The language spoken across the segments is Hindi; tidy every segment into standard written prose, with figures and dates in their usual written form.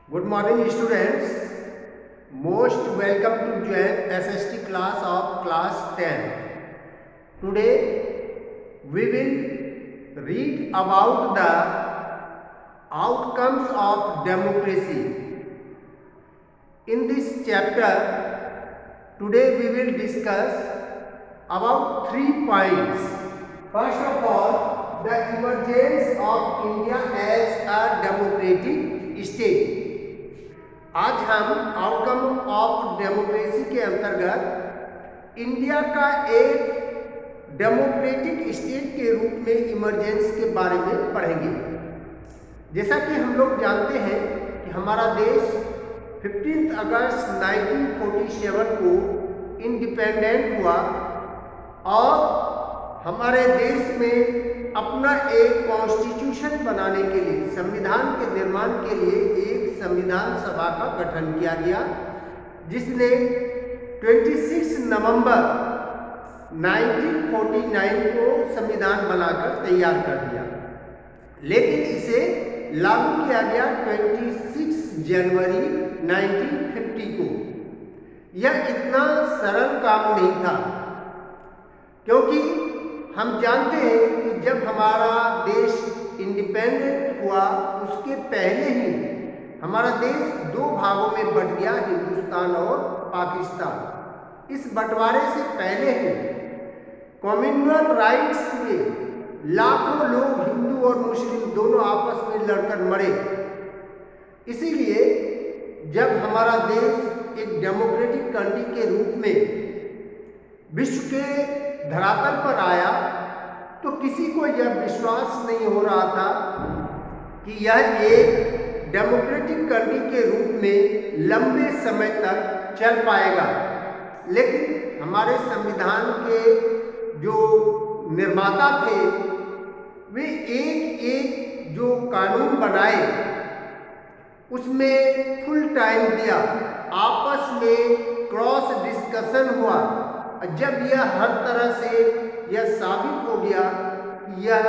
Good morning students. Most welcome to join SST class of class 10. Today we will read about the outcomes of democracy. In this chapter today we will discuss about 3 points. First of all, the emergence of India as a democratic state. आज हम आउटकम ऑफ डेमोक्रेसी के अंतर्गत इंडिया का एक डेमोक्रेटिक स्टेट के रूप में इमरजेंस के बारे में पढ़ेंगे। जैसा कि हम लोग जानते हैं कि हमारा देश 15 अगस्त 1947 को इंडिपेंडेंट हुआ और हमारे देश में अपना एक कॉन्स्टिट्यूशन बनाने के लिए, संविधान के निर्माण के लिए एक संविधान सभा का गठन किया गया, जिसने 26 नवंबर 1949 को संविधान बनाकर तैयार कर दिया, लेकिन इसे लागू किया गया 26 जनवरी 1950 को। यह इतना सरल काम नहीं था, क्योंकि हम जानते हैं कि जब हमारा देश इंडिपेंडेंट हुआ उसके पहले ही हमारा देश 2 भागों में बंट गया, हिंदुस्तान और पाकिस्तान। इस बंटवारे से पहले ही कॉमनवेल्थ राइट्स में लाखों लोग, हिंदू और मुस्लिम दोनों, आपस में लड़कर मरे। इसीलिए जब हमारा देश एक डेमोक्रेटिक कंट्री के रूप में विश्व के धरातल पर आया तो किसी को यह विश्वास नहीं हो रहा था कि यह एक डेमोक्रेटिक कंट्री के रूप में लंबे समय तक चल पाएगा। लेकिन हमारे संविधान के जो निर्माता थे वे एक एक जो कानून बनाए उसमें फुल टाइम दिया, आपस में क्रॉस डिस्कशन हुआ। जब यह हर तरह से यह साबित हो गया कि यह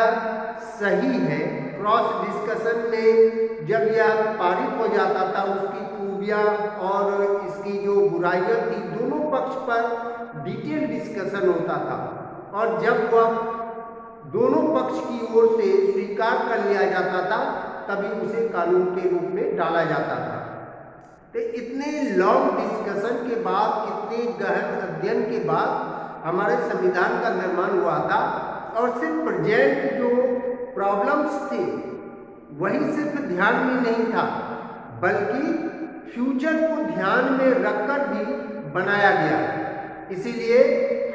सही है, क्रॉस डिस्कशन में जब यह पारित हो जाता था, उसकी खूबियाँ और इसकी जो बुराइयाँ थी, दोनों पक्ष पर डिटेल डिस्कशन होता था, और जब वह दोनों पक्ष की ओर से स्वीकार कर लिया जाता था तभी उसे कानून के रूप में डाला जाता था। तो इतने लॉन्ग डिस्कशन के बाद, इतने गहन अध्ययन के बाद हमारे संविधान का निर्माण हुआ था, और सिर्फ प्रेजेंट जो प्रॉब्लम्स थे वही सिर्फ ध्यान में नहीं था, बल्कि फ्यूचर को ध्यान में रखकर भी बनाया गया। इसीलिए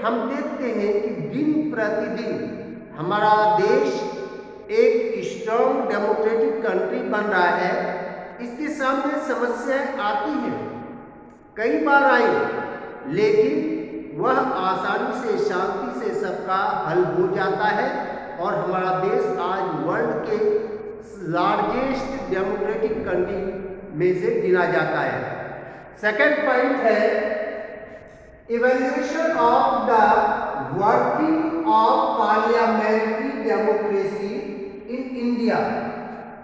हम देखते हैं कि दिन प्रतिदिन हमारा देश एक स्ट्रॉन्ग डेमोक्रेटिक कंट्री बन रहा है। इसके सामने समस्याएं आती हैं, कई बार आई, लेकिन वह आसानी से, शांति से सबका हल हो जाता है, और हमारा देश आज वर्ल्ड के लार्जेस्ट डेमोक्रेटिक कंट्री में से गिना जाता है। सेकंड पॉइंट है evaluation of the working of parliamentary democracy in India.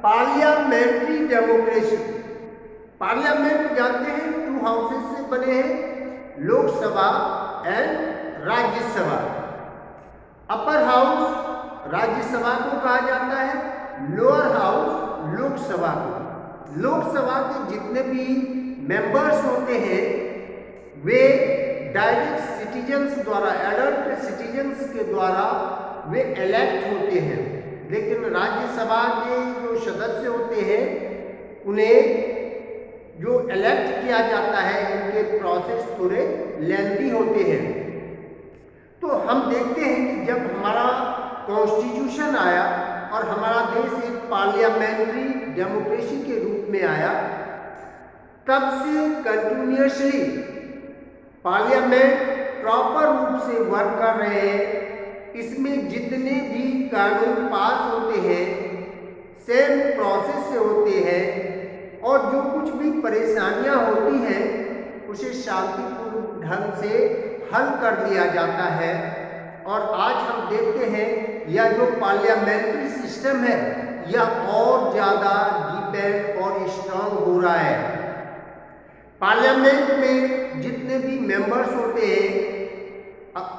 Parliamentary democracy, parliament जानते हैं 2 हाउसेस से बने हैं, Lok Sabha and Rajya Sabha. Upper house Rajya Sabha को कहा जाता है, लोअर हाउस लोकसभा को। लोकसभा के जितने भी मेंबर्स होते हैं वे डायरेक्ट सिटीजन्स द्वारा, एडल्ट सिटीजन्स के द्वारा वे इलेक्ट होते हैं, लेकिन राज्यसभा के जो सदस्य होते हैं उन्हें जो इलेक्ट किया जाता है, इनके प्रोसेस थोड़े लेंथी होते हैं। तो हम देखते हैं कि जब हमारा कॉन्स्टिट्यूशन आया और हमारा देश एक पार्लियामेंट्री डेमोक्रेसी के रूप में आया, तब से कंटिन्यूअसली पार्लियामेंट प्रॉपर रूप से वर्क कर रहे हैं। इसमें जितने भी कानून पास होते हैं सेम प्रोसेस से होते हैं, और जो कुछ भी परेशानियां होती हैं उसे शांतिपूर्ण ढंग से हल कर दिया जाता है। और आज हम देखते हैं यह जो पार्लियामेंट्री सिस्टम है यह और ज़्यादा डिपेंड और स्ट्रांग स्ट्रॉन्ग हो रहा है। पार्लियामेंट में जितने भी मेंबर्स होते हैं,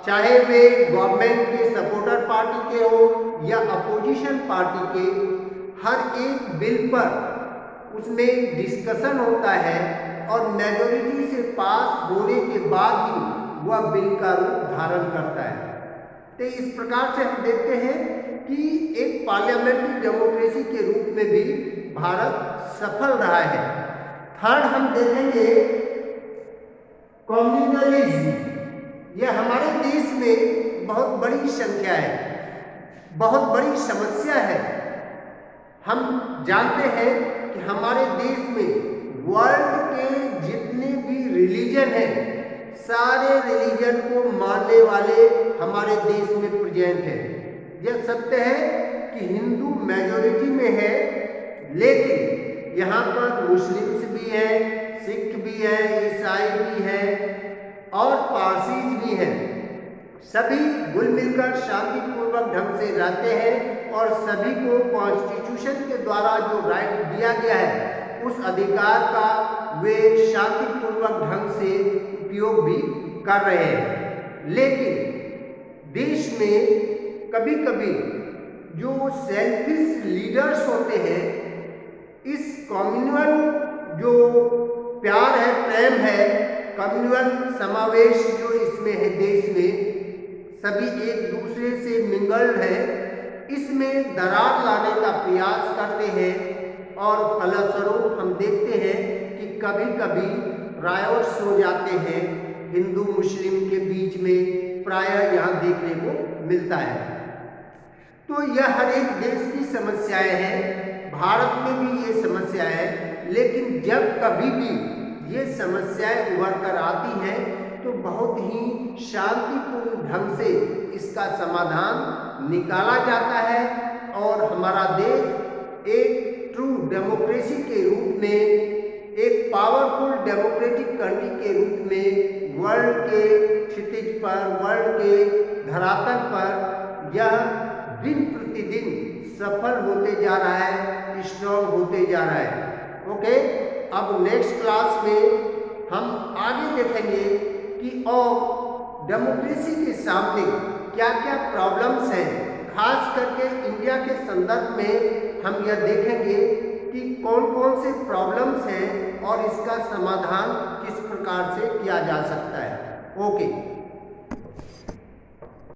चाहे वे गवर्नमेंट के सपोर्टर पार्टी के हो या अपोजिशन पार्टी के, हर एक बिल पर उसमें डिस्कशन होता है और मेजॉरिटी से पास होने के बाद ही वह बिल का रूप धारण करता है। तो इस प्रकार से हम देखते हैं कि एक पार्लियामेंट्री डेमोक्रेसी के रूप में भी भारत सफल रहा है। थर्ड हम देखेंगे कम्युनलिज्म। यह हमारे देश में बहुत बड़ी संख्या है, बहुत बड़ी समस्या है। हम जानते हैं कि हमारे देश में वर्ल्ड के जितने भी रिलीजन हैं, सारे रिलीजन को मानने वाले हमारे देश में प्रेजेंट हैं। यह सत्य है कि हिंदू मेजॉरिटी में है, लेकिन यहाँ पर मुस्लिम्स भी हैं, सिख भी हैं, ईसाई भी हैं और पारसीज भी हैं। सभी घुल मिलकर शांतिपूर्वक ढंग से रहते हैं और सभी को कॉन्स्टिट्यूशन के द्वारा जो राइट दिया गया है, उस अधिकार का वे शांतिपूर्वक ढंग से उपयोग भी कर रहे हैं। लेकिन देश में कभी कभी जो सेल्फिश लीडर्स होते हैं, इस कम्युनल जो प्यार है, प्रेम है, कम्युनल समावेश जो इसमें है, देश में सभी एक दूसरे से मिंगल्ड है, इसमें दरार लाने का प्रयास करते हैं और फलस्वरूप हम देखते हैं कि कभी कभी रायोट्स हो जाते हैं हिंदू मुस्लिम के बीच में, प्रायः यहाँ देखने को मिलता है। तो यह हर एक देश की समस्याएं हैं, भारत में भी ये समस्याएं हैं। लेकिन जब कभी भी ये समस्याएं उभर कर आती हैं तो बहुत ही शांतिपूर्ण ढंग से इसका समाधान निकाला जाता है और हमारा देश एक ट्रू डेमोक्रेसी के रूप में, एक पावरफुल डेमोक्रेटिक कंट्री के रूप में वर्ल्ड के क्षितिज पर, वर्ल्ड के धरातल पर यह दिन प्रतिदिन सफल होते जा रहा है, स्ट्रॉन्ग होते जा रहा है। ओके, अब नेक्स्ट क्लास में हम आगे देखेंगे कि और डेमोक्रेसी के सामने क्या क्या प्रॉब्लम्स हैं। खास करके इंडिया के संदर्भ में हम यह देखेंगे कि कौन कौन से प्रॉब्लम्स हैं और इसका समाधान किस प्रकार से किया जा सकता है। ओके।